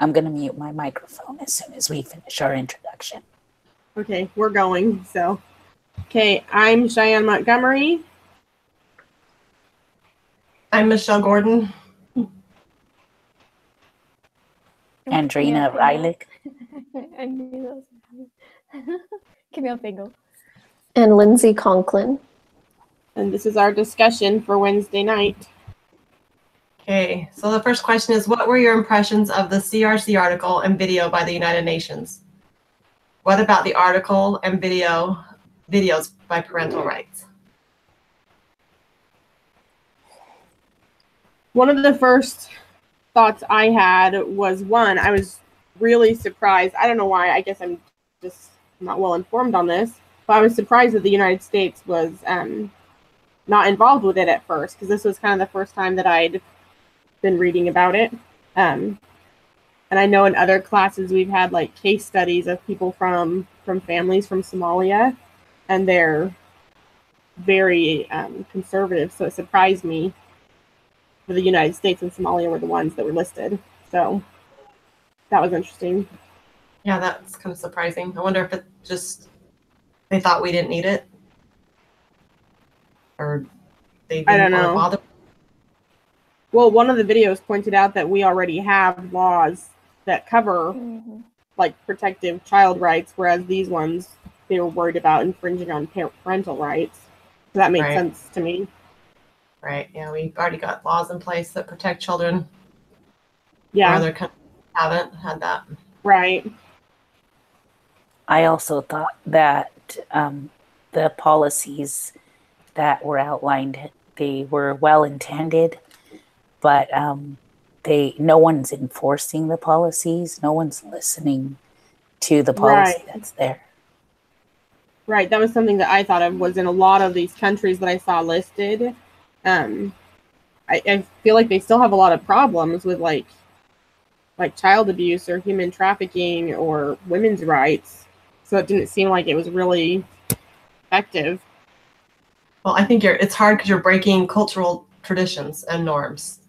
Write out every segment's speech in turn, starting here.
I'm going to mute my microphone as soon as we finish our introduction. Okay, we're going. So, okay, I'm Cheyenne Montgomery. I'm Michelle Gordon. Andrina Reilich. I knew those. Camille Fingal. And Lindsay Conklin. And this is our discussion for Wednesday night. Okay, so the first question is, what were your impressions of the CRC article and video by the United Nations? What about the article and videos by parental rights? One of the first thoughts I had was, one, I was really surprised. I don't know why. I guess I'm just not well informed on this, but I was surprised that the United States was not involved with it at first, because this was kind of the first time that I'd been reading about it. And I know in other classes we've had like case studies of people from families from Somalia, and they're very conservative. So it surprised me that the United States and Somalia were the ones that were listed. So that was interesting. Yeah, that's kind of surprising. I wonder if it just, they thought we didn't need it, or they didn't I don't know. bother. Well, one of the videos pointed out that we already have laws that cover like protective child rights, whereas these ones, they were worried about infringing on parental rights. So that makes sense to me. Right. Yeah, we've already got laws in place that protect children. Yeah. Other countries haven't had that. Right. I also thought that the policies that were outlined, they were well intended, but no one's enforcing the policies. No one's listening to the policy that's there. Right. That was something that I thought of, was in a lot of these countries that I saw listed. I feel like they still have a lot of problems with like child abuse or human trafficking or women's rights. So it didn't seem like it was really effective. Well, I think it's hard because you're breaking cultural traditions and norms.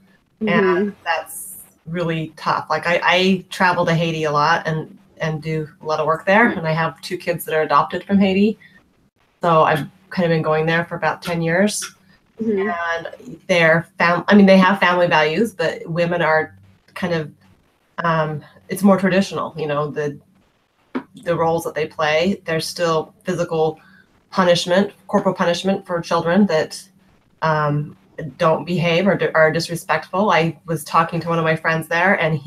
And that's really tough. Like I travel to Haiti a lot and do a lot of work there. And I have 2 kids that are adopted from Haiti. So I've kind of been going there for about 10 years. And they have family values, but women are kind of, it's more traditional, you know, the roles that they play. There's still physical punishment, corporal punishment for children that don't behave or are disrespectful. I was talking to one of my friends there, and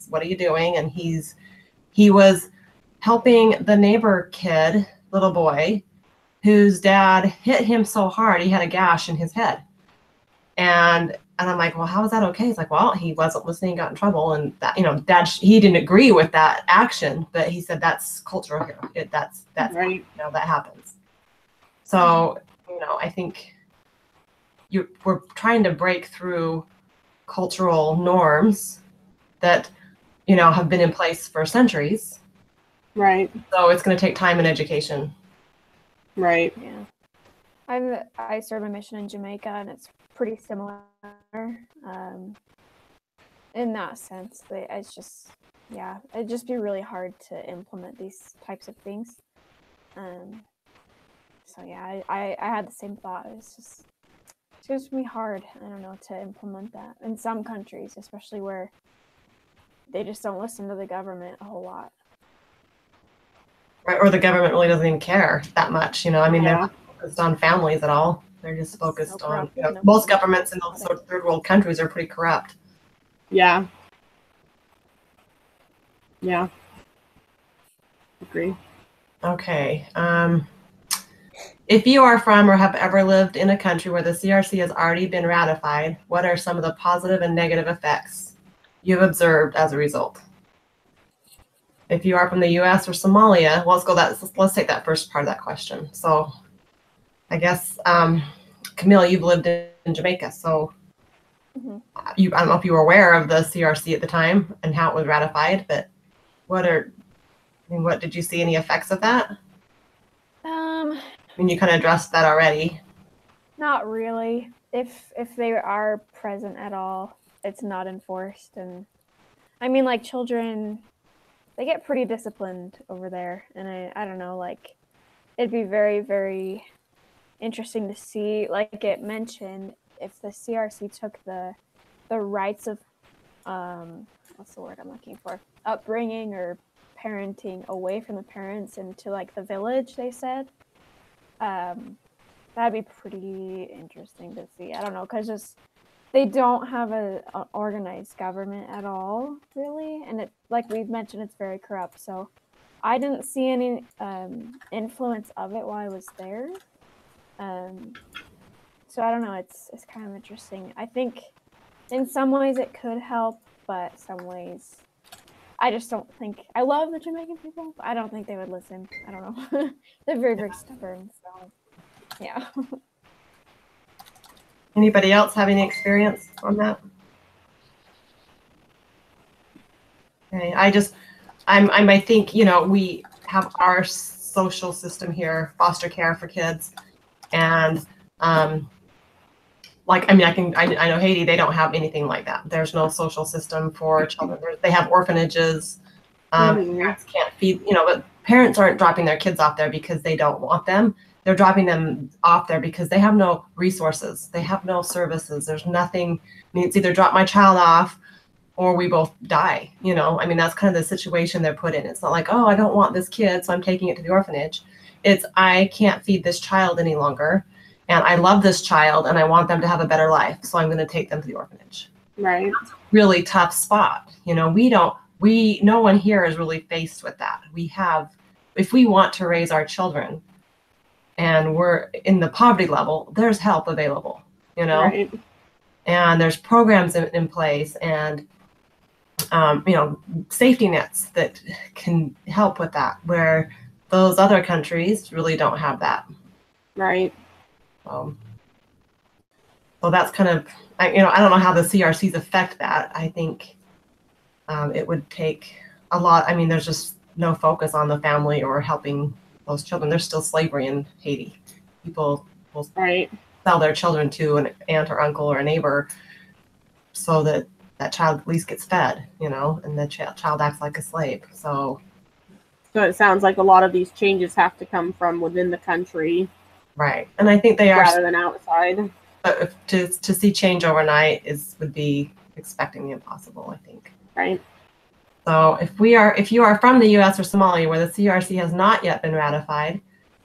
what are you doing? And he was helping the neighbor kid, little boy, whose dad hit him so hard he had a gash in his head. And I'm like, well, how is that okay? He's like, well, he wasn't listening, got in trouble, and that, you know, Dad, he didn't agree with that action, but he said that's cultural here. That's right. You know, that happens. So, you know, I think we're trying to break through cultural norms that, you know, have been in place for centuries. Right. So it's going to take time and education. Right. Yeah. I served my mission in Jamaica, and it's pretty similar in that sense. It's just, yeah, it'd just be really hard to implement these types of things. So yeah, I had the same thought. It's just gonna be hard, I don't know, to implement that in some countries, especially where they just don't listen to the government a whole lot. Right, or the government really doesn't even care that much, you know. I mean, they're not focused on families at all. They're just focused on, you know, most governments in those sort of third world countries are pretty corrupt. Yeah. Yeah. Agree. Okay. If you are from or have ever lived in a country where the CRC has already been ratified, what are some of the positive and negative effects you've observed as a result? If you are from the U.S. or Somalia, let's take that first part of that question. So I guess, Camille, you've lived in Jamaica, so I don't know if you were aware of the CRC at the time and how it was ratified, but what did you see any effects of that? I mean, you kind of addressed that already. Not really. If they are present at all, it's not enforced, and I mean, like children, they get pretty disciplined over there, and I don't know, like it'd be very, very interesting to see, like it mentioned, if the CRC took the rights of what's the word I'm looking for, upbringing or parenting away from the parents into like the village, they said. That'd be pretty interesting to see. I don't know, because just they don't have an organized government at all, really, and it, like we've mentioned, it's very corrupt. So I didn't see any influence of it while I was there. So I don't know. It's kind of interesting. I think in some ways it could help, but some ways I just don't think. I love the Jamaican people, but I don't think they would listen. I don't know. They're very, very stubborn. So yeah. Anybody else have any experience on that? Okay, I think, you know, we have our social system here, foster care for kids, and like, I mean, I know Haiti, they don't have anything like that. There's no social system for children. They have orphanages. Parents can't feed, you know, but parents aren't dropping their kids off there because they don't want them. They're dropping them off there because they have no resources. They have no services. There's nothing. I mean, it's either drop my child off or we both die, you know. I mean, that's kind of the situation they're put in. It's not like, oh, I don't want this kid, so I'm taking it to the orphanage. It's, I can't feed this child any longer, and I love this child, and I want them to have a better life, so I'm going to take them to the orphanage. Right. That's a really tough spot. You know, no one here is really faced with that. We have, if we want to raise our children and we're in the poverty level, there's help available, you know, Right. and there's programs in place, and you know, safety nets that can help with that, where those other countries really don't have that. Right. So that's kind of, you know, I don't know how the CRCs affect that. I think it would take a lot. I mean, there's just no focus on the family or helping those children. There's still slavery in Haiti. People will sell their children to an aunt or uncle or a neighbor so that that child at least gets fed, you know, and the child acts like a slave. So it sounds like a lot of these changes have to come from within the country. Right. And I think they are, rather than outside. But to see change overnight would be expecting the impossible, I think. Right. So if you are from the US or Somalia where the CRC has not yet been ratified,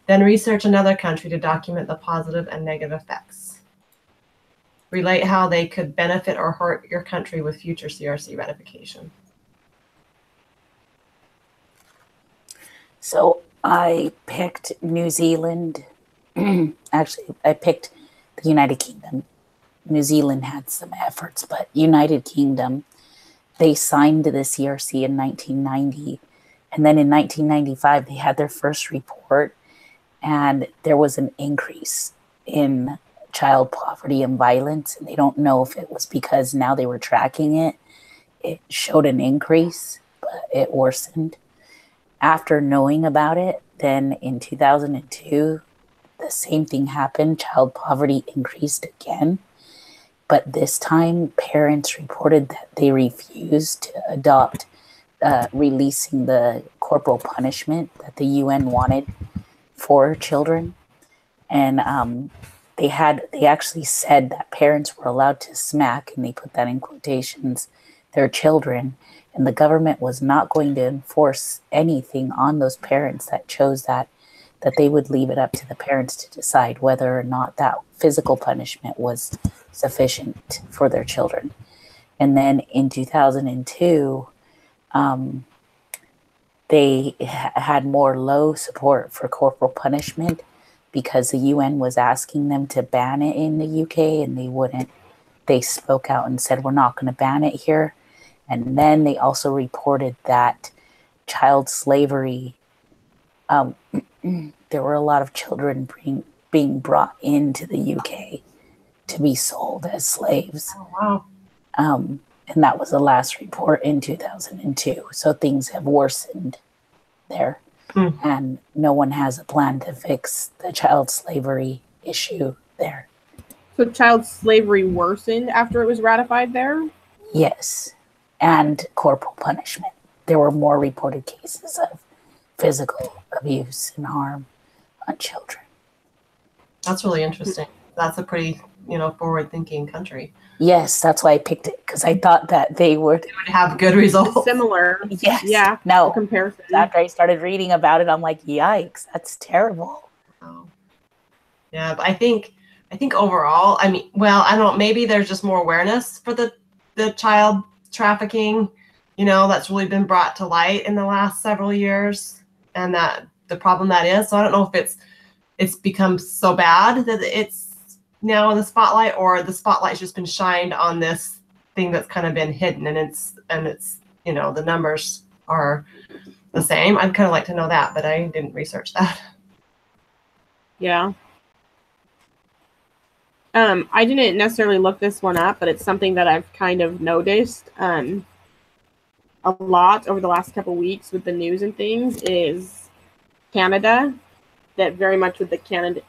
then research another country to document the positive and negative effects. Relate how they could benefit or hurt your country with future CRC ratification. So I picked New Zealand. Actually, I picked the United Kingdom. New Zealand had some efforts, but United Kingdom, they signed the CRC in 1990. And then in 1995, they had their first report, and there was an increase in child poverty and violence. And they don't know if it was because now they were tracking it. It showed an increase, but it worsened. After knowing about it, then in 2002, the same thing happened. Child poverty increased again. But this time, parents reported that they refused to adopt releasing the corporal punishment that the UN wanted for children. And they actually said that parents were allowed to smack, and they put that in quotations, their children. And the government was not going to enforce anything on those parents that chose that they would leave it up to the parents to decide whether or not that physical punishment was sufficient for their children. And then in 2002, they had more low support for corporal punishment because the UN was asking them to ban it in the UK, and they wouldn't. They spoke out and said, we're not going to ban it here. And then they also reported that child slavery, there were a lot of children being brought into the UK to be sold as slaves. Oh, wow. And that was the last report in 2002. So things have worsened there. And no one has a plan to fix the child slavery issue there. So child slavery worsened after it was ratified there? Yes. and corporal punishment. There were more reported cases of physical abuse and harm on children. That's really interesting. That's a pretty, forward-thinking country. Yes, that's why I picked it, because I thought that they would have good results. Similar. Yes. Yeah. No. Comparison. After I started reading about it, I'm like, yikes, that's terrible. Oh. Yeah, but I think overall, I mean, well, I don't know, maybe there's just more awareness for the child trafficking, that's really been brought to light in the last several years, and that the problem that is. So I don't know if it's become so bad that it's now in the spotlight, or the spotlight's just been shined on this thing that's kind of been hidden, and it's the numbers are the same. I'd kind of like to know that, but I didn't research that. Yeah. I didn't necessarily look this one up, but it's something that I've kind of noticed a lot over the last couple of weeks with the news and things is Canada, that very much with the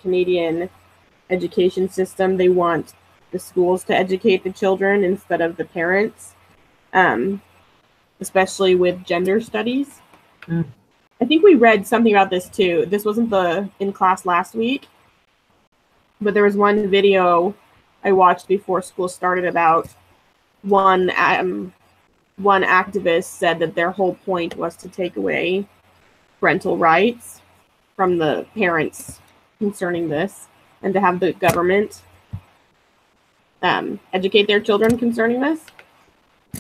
Canadian education system, they want the schools to educate the children instead of the parents, especially with gender studies. Mm. I think we read something about this too. This wasn't in class last week, but there was one video I watched before school started about one activist said that their whole point was to take away parental rights from the parents concerning this, and to have the government educate their children concerning this.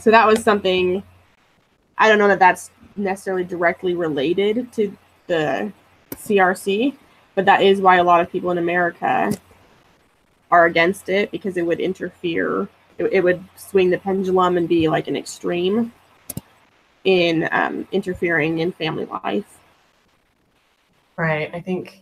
So that was something, I don't know that that's necessarily directly related to the CRC, but that is why a lot of people in America are against it, because it would interfere. It would swing the pendulum and be like an extreme in interfering in family life. Right. I think,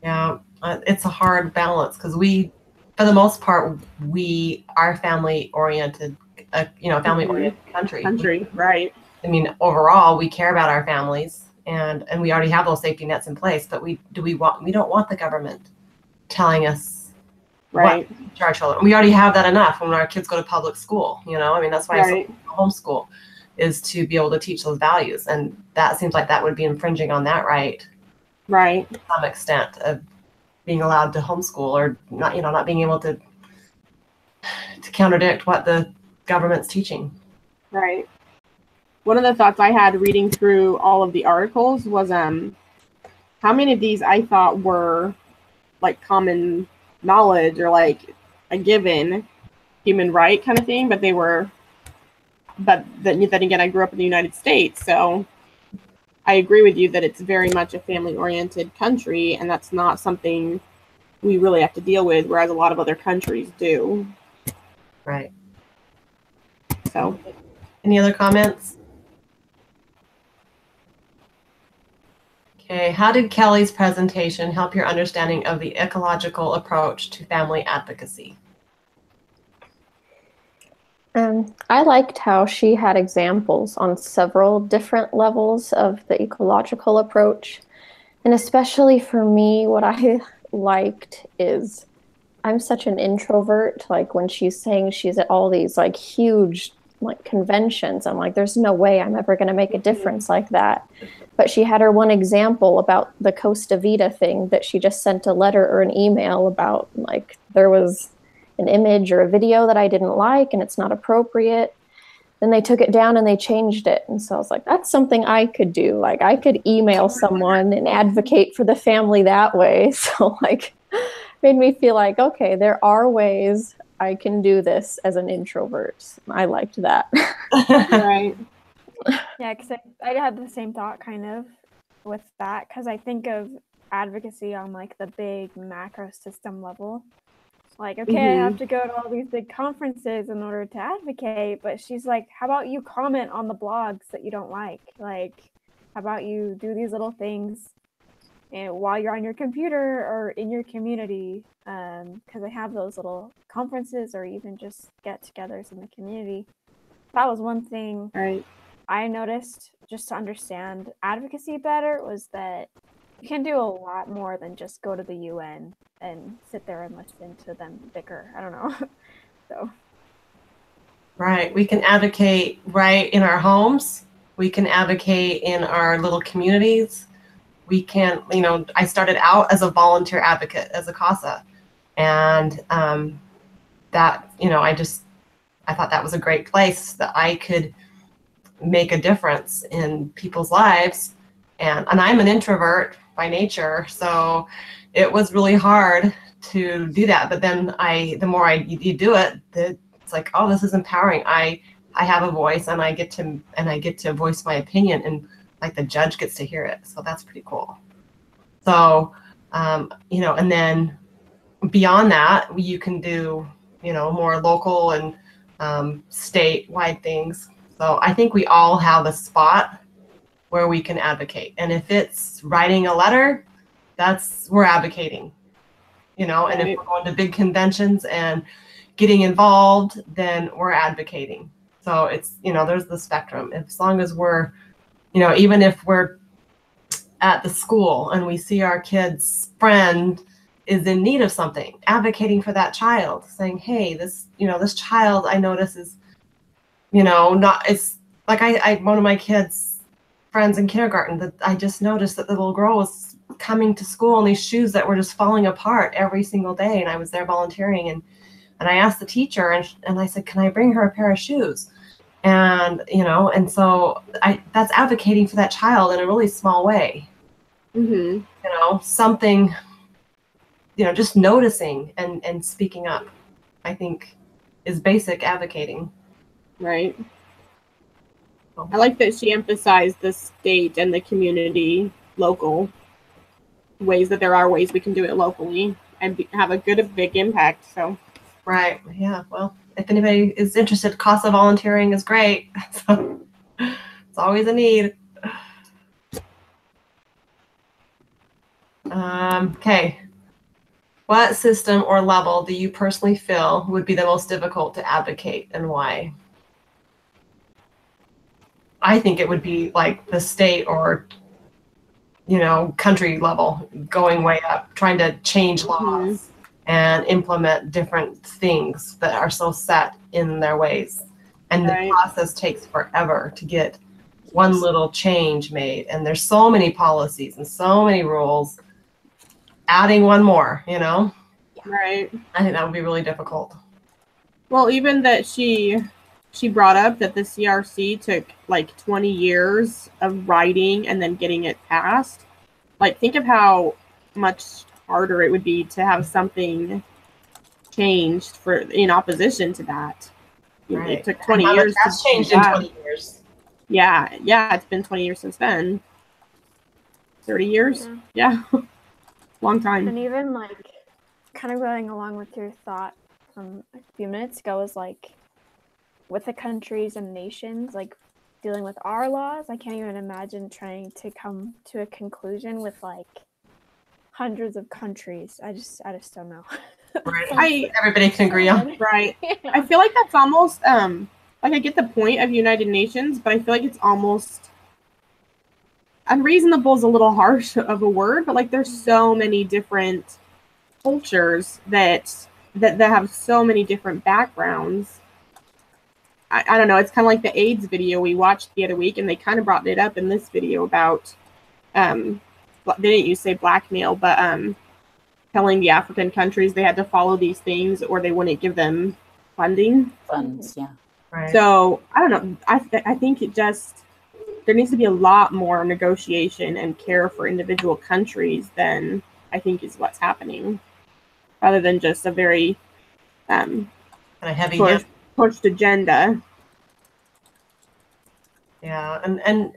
yeah, it's a hard balance, because we, for the most part, we are family-oriented, family-oriented country. Right. I mean, overall, we care about our families, and we already have those safety nets in place. But we don't want the government telling us Right. what to teach our children. We already have that enough when our kids go to public school. I mean, that's why Right. homeschool is to be able to teach those values, and that seems like that would be infringing on that right. Right. To some extent of being allowed to homeschool, or not being able to contradict what the government's teaching. Right. One of the thoughts I had reading through all of the articles was how many of these I thought were like common knowledge or like a given human right kind of thing, but then again, I grew up in the United States, so I agree with you that it's very much a family-oriented country, and that's not something we really have to deal with, whereas a lot of other countries do. Right. So, any other comments? Okay, how did Kelly's presentation help your understanding of the ecological approach to family advocacy? I liked how she had examples on several different levels of the ecological approach. And especially for me, what I liked is I'm such an introvert. Like when she's saying she's at all these like huge like conventions, I'm like, there's no way I'm ever going to make a difference like that. But she had her one example about the Costa Vida thing that she just sent a letter or an email about, like there was an image or a video that I didn't like and it's not appropriate. Then they took it down and they changed it. And so I was like, that's something I could do. Like I could email someone and advocate for the family that way. So like made me feel like, okay, there are ways I can do this as an introvert. I liked that. right. Yeah, because I had the same thought kind of with that, because I think of advocacy on like the big macro system level. Like, okay, I have to go to all these big conferences in order to advocate, but she's like, how about you comment on the blogs that you don't like? Like, how about you do these little things while you're on your computer or in your community? Because I have those little conferences or even just get-togethers in the community. That was one thing I noticed, just to understand advocacy better, was that you can do a lot more than just go to the UN and sit there and listen to them bicker. I don't know. So Right. We can advocate right in our homes. We can advocate in our little communities. We can, I started out as a volunteer advocate as a CASA. And that, I thought that was a great place that I could make a difference in people's lives. And I'm an introvert by nature, so it was really hard to do that. But then the more you do it, it's like, oh, this is empowering. I have a voice, and I get to voice my opinion, and like the judge gets to hear it. So that's pretty cool. So, and then beyond that, you can do, more local and statewide things. So I think we all have a spot where we can advocate. And if it's writing a letter, we're advocating, and if we're going to big conventions and getting involved, then we're advocating. So it's, there's the spectrum. As long as we're, even if we're at the school and we see our kid's friend is in need of something, advocating for that child, saying, hey, this child I notice is, it's like one of my kids' friends in kindergarten, that I just noticed that the little girl was coming to school in these shoes that were just falling apart every single day. And I was there volunteering, and I asked the teacher, and I said, can I bring her a pair of shoes? And, and so that's advocating for that child in a really small way. Mm-hmm. Something, just noticing and speaking up, I think, is basic advocating. Right. I like that she emphasized the state and the community, local ways, that there are ways we can do it locally and have a big impact. So, right. Yeah. Well, if anybody is interested, CASA volunteering is great. So it's always a need. Okay. What system or level do you personally feel would be the most difficult to advocate, and why? I think it would be like the state or, country level, going way up, trying to change laws and implement different things that are so set in their ways. And the process takes forever to get one little change made. And there's so many policies and so many rules. Adding one more, Right. I think that would be really difficult. Well, even that she brought up that the CRC took like 20 years of writing and then getting it passed. Like, think of how much harder it would be to have something changed in opposition to that. Right. It took 20 years. That's changed in 20 years. Yeah, it's been 20 years since then. 30 years? Yeah. Long time. And even like kind of going along with your thought from a few minutes ago is like with the countries and nations, like dealing with our laws, I can't even imagine trying to come to a conclusion with like hundreds of countries. I just don't know. Right. Everybody can agree on. Right. Yeah. I feel like that's almost like, I get the point of United Nations, but I feel like it's almost unreasonable is a little harsh of a word, but like there's so many different cultures that have so many different backgrounds. I don't know. It's kind of like the AIDS video we watched the other week, and they kind of brought it up in this video about they didn't use say blackmail, but telling the African countries they had to follow these things or they wouldn't give them funds. Yeah. Right. So I don't know. I think there needs to be a lot more negotiation and care for individual countries than I think is what's happening, rather than just a very heavy pushed agenda. Yeah, and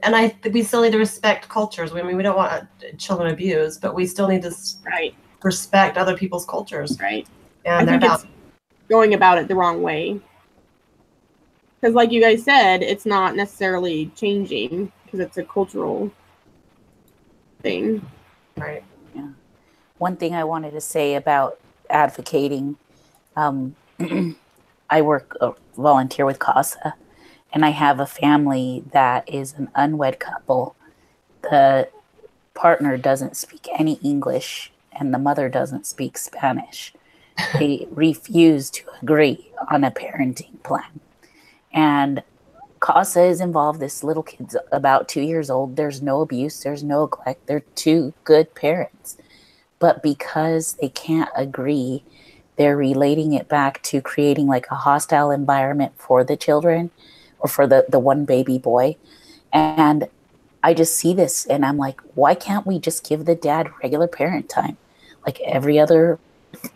we still need to respect cultures. I mean, we don't want children abused, but we still need to respect other people's cultures. Right. And I think it's going about it the wrong way. Because like you guys said, it's not necessarily changing because it's a cultural thing. Right. Yeah. One thing I wanted to say about advocating, I volunteer with CASA, and I have a family that is an unwed couple. The partner doesn't speak any English and the mother doesn't speak Spanish. They refuse to agree on a parenting plan. And CASA is involved. This little kid's about 2 years old. There's no abuse. There's no neglect. They're two good parents. But because they can't agree, they're relating it back to creating like a hostile environment for the children or for the one baby boy. And I just see this and I'm like, why can't we just give the dad regular parent time? Like every other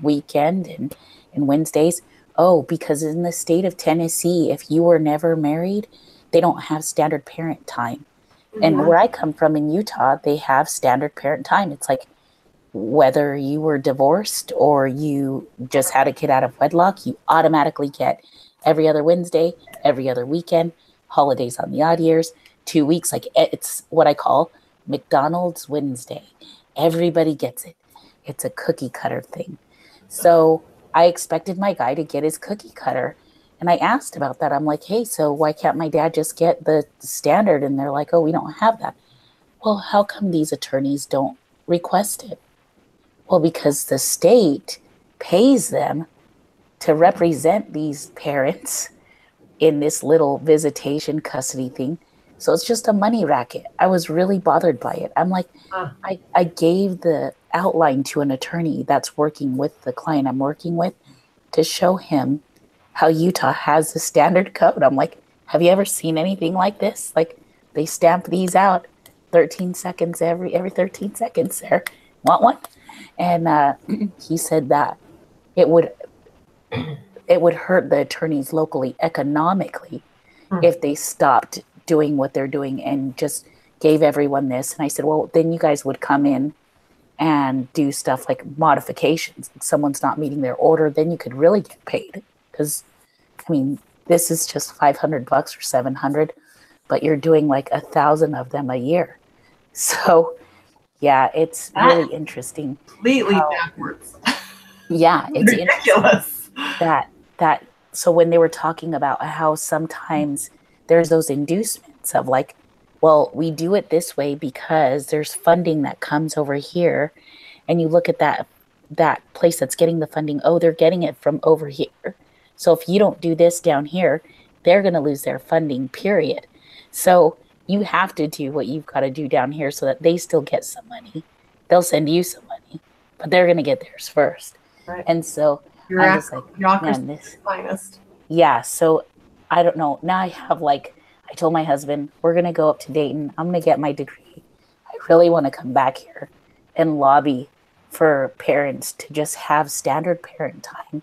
weekend and Wednesdays. Oh, because in the state of Tennessee, if you were never married, they don't have standard parent time. And where I come from in Utah, they have standard parent time. It's like whether you were divorced or you just had a kid out of wedlock, you automatically get every other Wednesday, every other weekend, holidays on the odd years, 2 weeks. Like it's what I call McDonald's Wednesday. Everybody gets it. It's a cookie cutter thing. So I expected my guy to get his cookie cutter. And I asked about that. I'm like, hey, so why can't my dad just get the standard? And they're like, oh, we don't have that. Well, how come these attorneys don't request it? Well, because the state pays them to represent these parents in this little visitation custody thing. So it's just a money racket. I was really bothered by it. I'm like, I gave the outline to an attorney that's working with the client I'm working with to show him how Utah has the standard code. I'm like, have you ever seen anything like this? Like they stamp these out 13 seconds every 13 seconds there. Want one? And he said that it would hurt the attorneys locally economically if they stopped doing what they're doing and just gave everyone this. And I said, well, then you guys would come in and do stuff like modifications. If someone's not meeting their order, then you could really get paid. Because, I mean, this is just $500 or $700, but you're doing like 1,000 of them a year. So, yeah, it's really interesting. Completely backwards. Yeah, it's ridiculous. That so when they were talking about how sometimes there's those inducements of like, well, we do it this way because there's funding that comes over here, and you look at that place that's getting the funding, oh, they're getting it from over here. So if you don't do this down here, they're going to lose their funding, period. So you have to do what you've got to do down here so that they still get some money. They'll send you some money, but they're going to get theirs first. Right. And so I'm just like, man, this finest. Yeah. So I don't know. Now I have like, I told my husband, we're going to go up to Dayton. I'm going to get my degree. I really want to come back here and lobby for parents to just have standard parent time,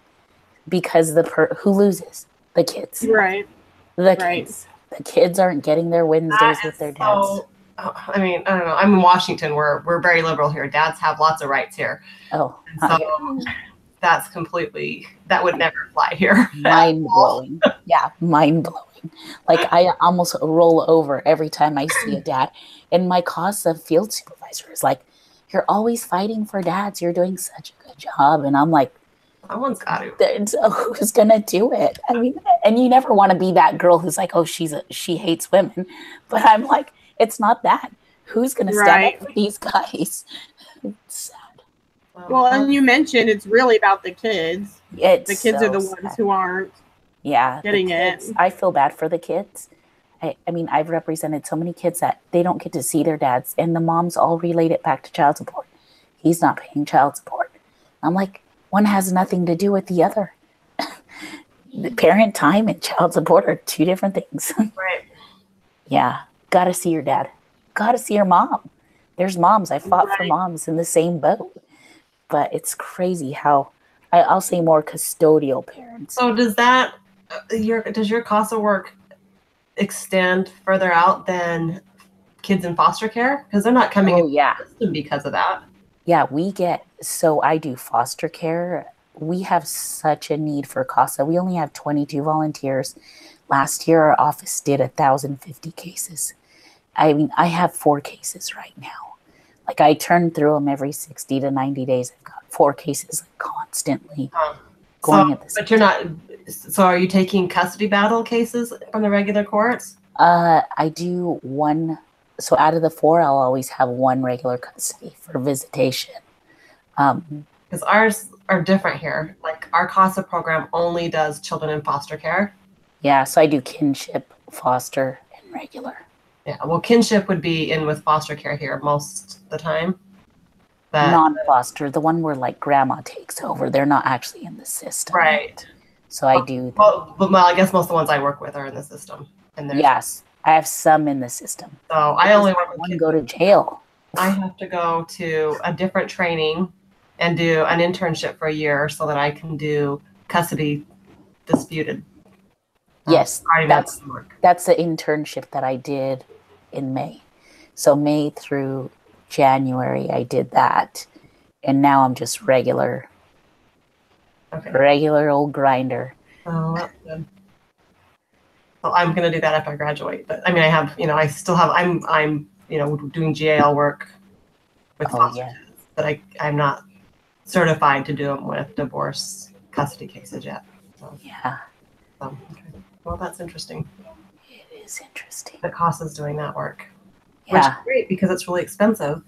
because who loses? The kids. Right. The kids. The kids aren't getting their Wednesdays with their dads. So, I mean, I don't know. I'm in Washington. We're very liberal here. Dads have lots of rights here. Oh. So that's completely, that would never fly here. Mind blowing. Yeah, mind blowing. Like I almost roll over every time I see a dad. And my CASA field supervisor is like, you're always fighting for dads. You're doing such a good job. And I'm like, someone's got to. So who's gonna do it? I mean, and you never want to be that girl who's like, oh, she hates women. But I'm like, it's not that. Who's gonna stand up for these guys? It's sad. Well, and you mentioned it's really about the kids. The kids are the ones who aren't. Yeah, getting it. I feel bad for the kids. I mean, I've represented so many kids that they don't get to see their dads, and the moms all relate it back to child support. He's not paying child support. I'm like, one has nothing to do with the other. The parent time and child support are two different things. Right. Yeah. Got to see your dad. Got to see your mom. There's moms. I fought for moms in the same boat. But it's crazy how I'll say more custodial parents. So does that, does your CASA work extend further out than kids in foster care? Because they're not coming in the system because of that. Yeah, so I do foster care. We have such a need for CASA. We only have 22 volunteers. Last year, our office did 1,050 cases. I mean, I have 4 cases right now. Like I turn through them every 60 to 90 days. I've got 4 cases constantly going at this. But you're not, so are you taking custody battle cases from the regular courts? I do 1. So out of the 4, I'll always have 1 regular custody for visitation. Because ours are different here. Like our CASA program only does children in foster care. Yeah, so I do kinship, foster, and regular. Yeah, well, kinship would be in with foster care here most of the time. But Non-foster, the one where like grandma takes over. They're not actually in the system. right. So I do. Well, I guess most of the ones I work with are in the system. And Yes, I have some in the system. So I only work with One kids. go to jail. I have to go to a different training and do an internship for a year so that I can do custody disputed. Yes, that's that's the internship that I did in May. So May through January, I did that. And now I'm just regular old grinder. Oh, that's good. Well, I'm going to do that after I graduate. But I mean, I have, I still have, I'm doing GAL work with foster kids, but I'm not certified to do them with divorce custody cases yet. So, yeah. Okay. Well, that's interesting. It is interesting. The cost is doing that work. Yeah. Which is great because it's really expensive.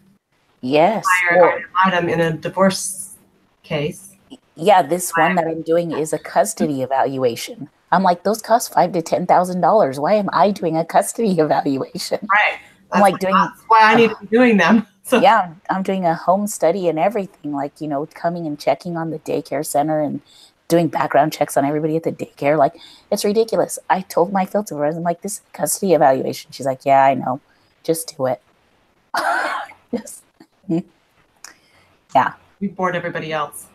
Yes. I item in a divorce case. Yeah, this one that I'm doing is a custody evaluation. I'm like, those cost $5,000 to $10,000. Why am I doing a custody evaluation? Right. I'm like doing. That's why I need to be doing them. So. Yeah, I'm doing a home study and everything. Like, coming and checking on the daycare center and doing background checks on everybody at the daycare. Like, it's ridiculous. I told my field supervisor, I'm like, this is a custody evaluation. She's like, yeah, I know. Just do it. Yes. Yeah. We bored everybody else.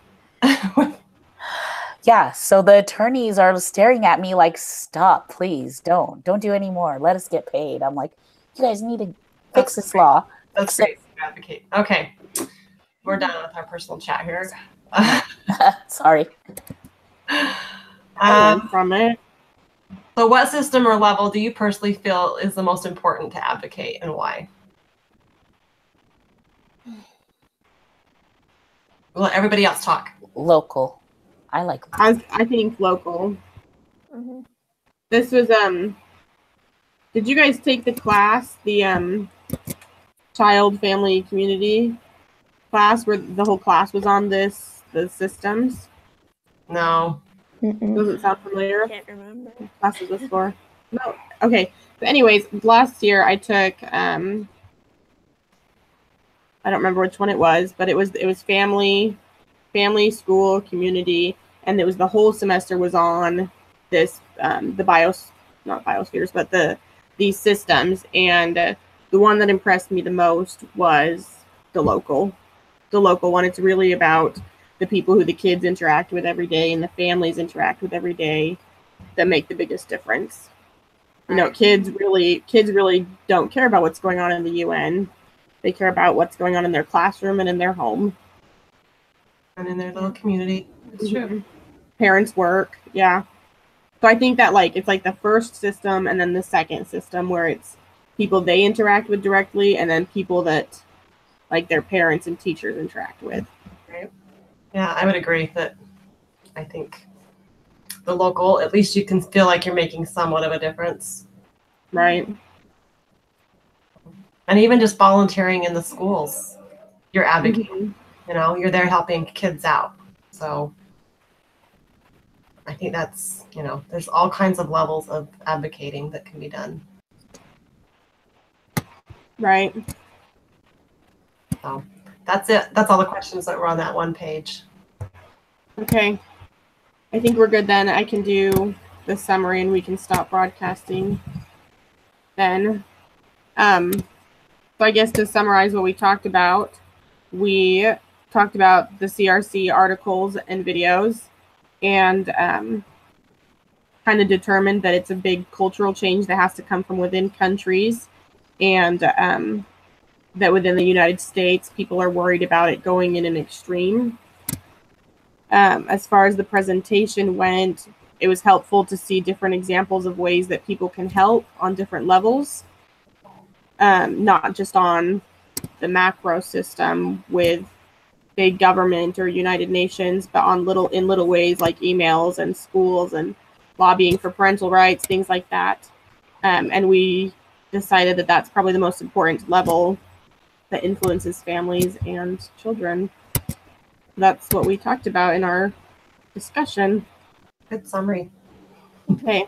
Yeah, so the attorneys are staring at me like, stop, please, don't do any more. Let us get paid. I'm like, you guys need to fix this law. That's great. Advocate. Okay, we're done with our personal chat here. Sorry. From it. So what system or level do you personally feel is the most important to advocate and why? We'll let everybody else talk. Local. I like local. I think local. Mm-hmm. This was did you guys take the class, the child, family, community class where the whole class was on the systems? No. Doesn't sound familiar. Can't remember. What class is this for? No. Okay. But anyways, last year I took I don't remember which one it was, but it was family, school, community, and it was the whole semester was on this not biospheres, but these systems. And the one that impressed me the most was the local one. It's really about the people who the kids interact with every day and the families interact with every day that make the biggest difference. Kids really don't care about what's going on in the UN. They care about what's going on in their classroom and in their home. And in their little community. It's true. Parents work, yeah. So I think that it's like the first system and then the second system where it's people they interact with directly and then people that their parents and teachers interact with. Right. Yeah, I would agree that I think the local, at least you can feel like you're making somewhat of a difference. Right. And even just volunteering in the schools, you're advocating, you're there helping kids out. So I think that's, there's all kinds of levels of advocating that can be done. Right. So that's it. That's all the questions that were on that one page. Okay. I think we're good then. I can do the summary and we can stop broadcasting then. So I guess to summarize what we talked about the CRC articles and videos and kind of determined that it's a big cultural change that has to come from within countries and that within the United States, people are worried about it going in an extreme. As far as the presentation went, it was helpful to see different examples of ways that people can help on different levels. Not just on the macro system with big government or United Nations, but in little ways like emails and schools and lobbying for parental rights, things like that. And we decided that that's probably the most important level that influences families and children. That's what we talked about in our discussion. Good summary. Okay.